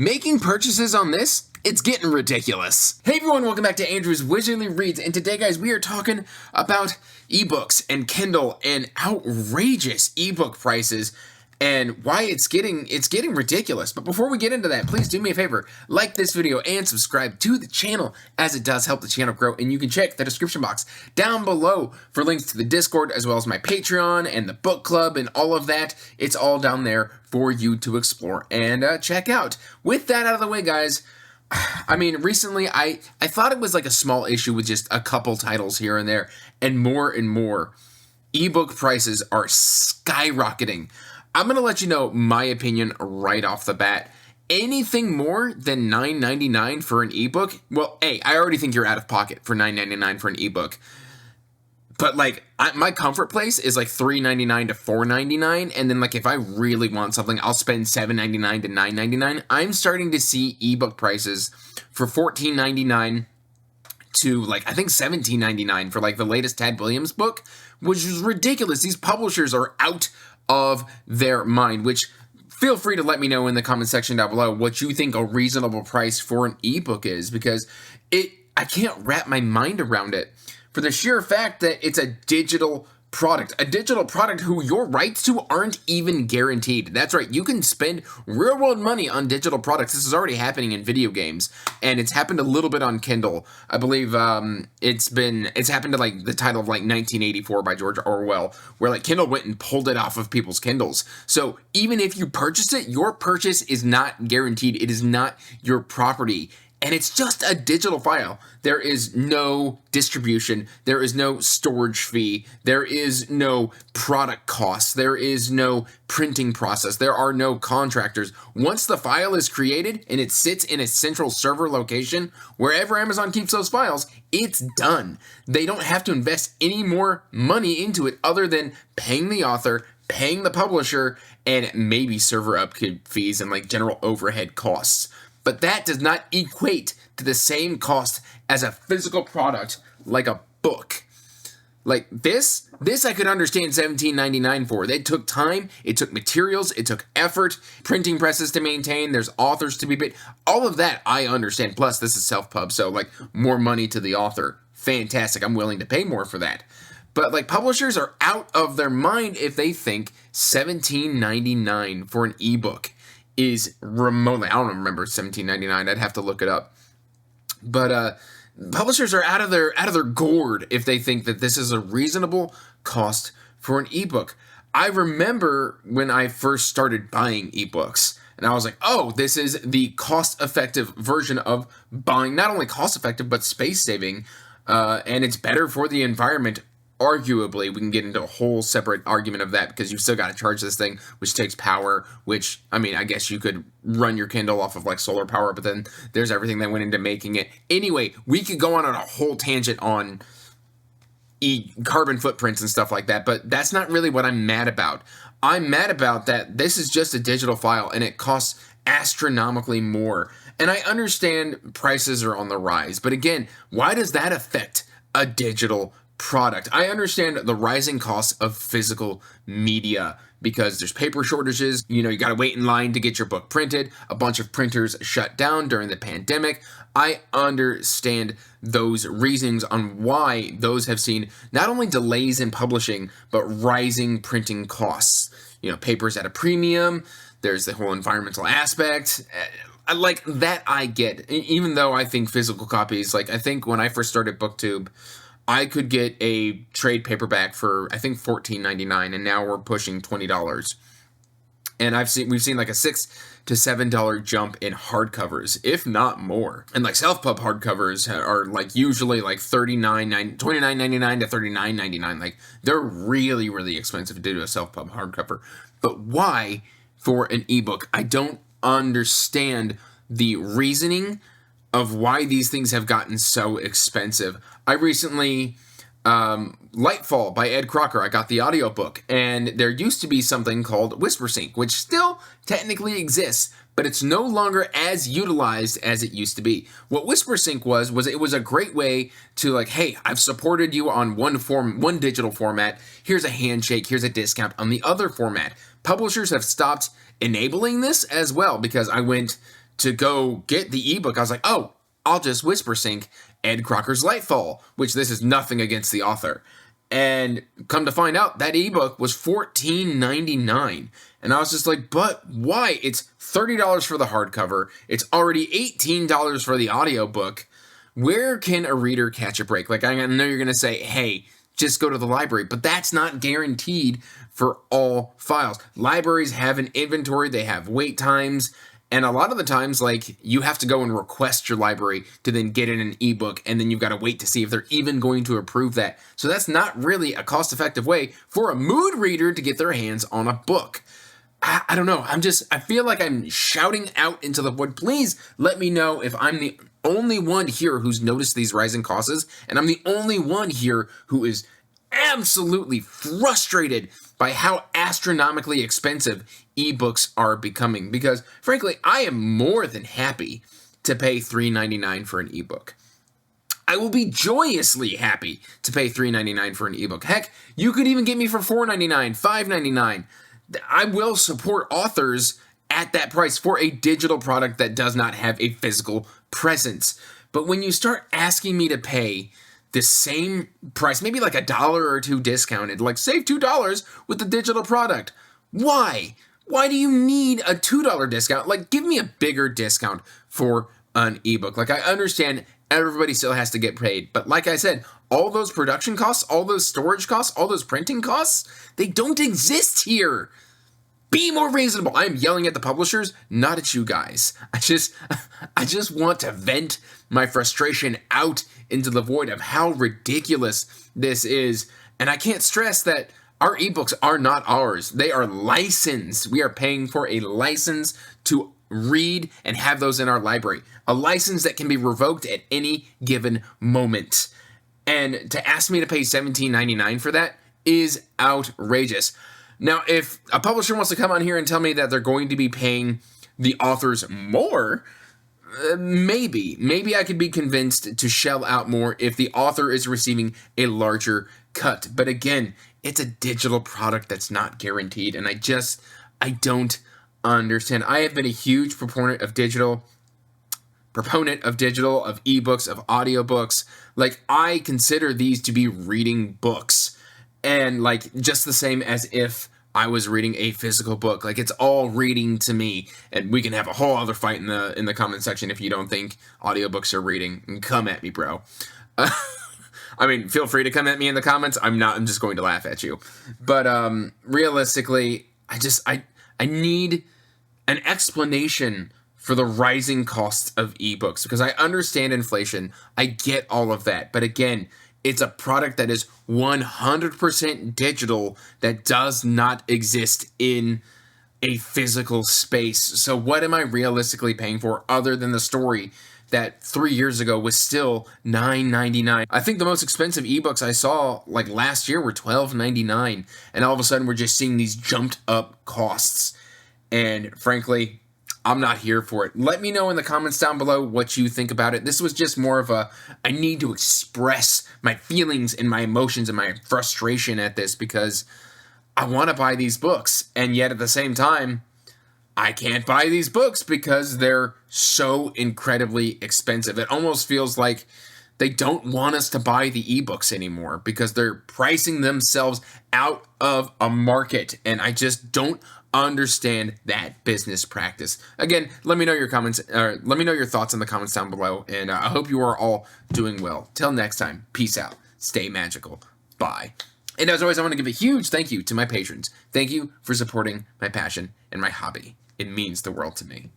Making purchases on this, it's getting ridiculous. Hey everyone, welcome back to Andrew's Wizardly Reads, and today guys, we are talking about ebooks and Kindle and outrageous ebook prices and why it's getting ridiculous. But before we get into that, please do me a favor, like this video and subscribe to the channel, as it does help the channel grow. And you can check the description box down below for links to the Discord, as well as my Patreon and the book club and all of that. It's all down there for you to explore and check out. With that out of the way, guys, I mean, recently I thought it was like a small issue with just a couple titles here and more ebook prices are skyrocketing. I'm going to let you know my opinion right off the bat. Anything more than $9.99 for an ebook, well, A, I already think you're out of pocket for $9.99 for an ebook. But like, my comfort place is like $3.99 to $4.99, and then like if I really want something, I'll spend $7.99 to $9.99. I'm starting to see ebook prices for $14.99 to like I think $17.99 for like the latest Tad Williams book, which is ridiculous. These publishers are out of their mind. Which, feel free to let me know in the comment section down below what you think a reasonable price for an ebook is, because I can't wrap my mind around it. For the sheer fact that it's a digital product who your rights to aren't even guaranteed. That's right, you can spend real world money on digital products. This is already happening in video games, and it's happened a little bit on Kindle. I believe it's happened to like the title of like 1984 by George Orwell, where like Kindle went and pulled it off of people's Kindles. So even if you purchase it, your purchase is not guaranteed. It is not your property. And it's just a digital file. There is no distribution. There is no storage fee. There is no product costs. There is no printing process. There are no contractors. Once the file is created and it sits in a central server location, wherever Amazon keeps those files, it's done. They don't have to invest any more money into it other than paying the author, paying the publisher, and maybe server upkeep fees and like general overhead costs. But that does not equate to the same cost as a physical product like a book. Like this I could understand $17.99 for. They took time, it took materials, it took effort, printing presses to maintain, there's authors to be paid. All of that I understand. Plus, this is self-pub, so like more money to the author. Fantastic, I'm willing to pay more for that. But like publishers are out of their mind if they think $17.99 for an ebook is remotely, I don't remember $17.99. I'd have to look it up. But publishers are out of their gourd if they think that this is a reasonable cost for an ebook. I remember when I first started buying ebooks, and I was like, oh, this is the cost-effective version of buying, not only cost-effective, but space-saving, and it's better for the environment. Arguably, we can get into a whole separate argument of that, because you've still got to charge this thing, which takes power, which, I mean, I guess you could run your Kindle off of like solar power, but then there's everything that went into making it. Anyway, we could go on a whole tangent on carbon footprints and stuff like that, but that's not really what I'm mad about. I'm mad about that this is just a digital file and it costs astronomically more. And I understand prices are on the rise, but again, why does that affect a digital product? I understand the rising costs of physical media because there's paper shortages. You know, you got to wait in line to get your book printed. A bunch of printers shut down during the pandemic. I understand those reasons on why those have seen not only delays in publishing, but rising printing costs. You know, paper's at a premium. There's the whole environmental aspect. Like that I get, even though I think physical copies, like I think when I first started Booktube, I could get a trade paperback for I think $14.99, and now we're pushing $20. And we've seen like a $6 to $7 jump in hardcovers, if not more. And like self-pub hardcovers are like usually like $29.99 to $39.99. Like they're really, really expensive to do a self-pub hardcover. But why for an ebook? I don't understand the reasoning of why these things have gotten so expensive. I recently, Lightfall by Ed Crocker, I got the audiobook, and there used to be something called WhisperSync, which still technically exists, but it's no longer as utilized as it used to be. What WhisperSync was it was a great way to like, hey, I've supported you on one digital format, here's a handshake, here's a discount on the other format. Publishers have stopped enabling this as well, because I went to go get the ebook, I was like, oh, I'll just whisper sync Ed Crocker's Lightfall, which this is nothing against the author. And come to find out, that ebook was $14.99. And I was just like, but why? It's $30 for the hardcover. It's already $18 for the audiobook. Where can a reader catch a break? Like, I know you're going to say, hey, just go to the library, but that's not guaranteed for all files. Libraries have an inventory, they have wait times, and a lot of the times, like, you have to go and request your library to then get in an ebook, and then you've got to wait to see if they're even going to approve that. So that's not really a cost-effective way for a mood reader to get their hands on a book. I don't know. I feel like I'm shouting out into the void. Please let me know if I'm the only one here who's noticed these rising costs, and I'm the only one here who is absolutely frustrated by how astronomically expensive ebooks are becoming. Because, frankly, I am more than happy to pay $3.99 for an ebook. I will be joyously happy to pay $3.99 for an ebook. Heck, you could even get me for $4.99, $5.99. I will support authors at that price for a digital product that does not have a physical presence. But when you start asking me to pay the same price, maybe like $1 or $2 discounted, like save $2 with the digital product, why? Why do you need a $2 discount? Like, give me a bigger discount for an ebook. Like, I understand everybody still has to get paid, but like I said, all those production costs, all those storage costs, all those printing costs, they don't exist here. Be more reasonable. I'm yelling at the publishers, not at you guys. I just want to vent my frustration out into the void of how ridiculous this is. And I can't stress that our ebooks are not ours. They are licensed. We are paying for a license to read and have those in our library. A license that can be revoked at any given moment. And to ask me to pay $17.99 for that is outrageous. Now, if a publisher wants to come on here and tell me that they're going to be paying the authors more, maybe I could be convinced to shell out more if the author is receiving a larger cut. But again, it's a digital product that's not guaranteed, and I don't understand. I have been a huge proponent of digital, of ebooks, of audiobooks. Like, I consider these to be reading books. And, like, just the same as if I was reading a physical book. Like, it's all reading to me. And we can have a whole other fight in the comment section if you don't think audiobooks are reading. Come at me, bro. I mean, feel free to come at me in the comments. I'm just going to laugh at you. But realistically, I need an explanation for the rising costs of ebooks, because I understand inflation. I get all of that. But again, it's a product that is 100% digital that does not exist in a physical space. So what am I realistically paying for other than the story that 3 years ago was still $9.99? I think the most expensive ebooks I saw like last year were $12.99, and all of a sudden we're just seeing these jumped up costs. And frankly, I'm not here for it. Let me know in the comments down below what you think about it. This was just more of I need to express my feelings and my emotions and my frustration at this, because I want to buy these books, and yet at the same time, I can't buy these books because they're so incredibly expensive. It almost feels like they don't want us to buy the ebooks anymore because they're pricing themselves out of a market, and I just don't understand that business practice. Again, let me know your comments, let me know your thoughts in the comments down below, and I hope you are all doing well. Till next time, peace out, stay magical, bye. And as always, I want to give a huge thank you to my patrons. Thank you for supporting my passion and my hobby. It means the world to me.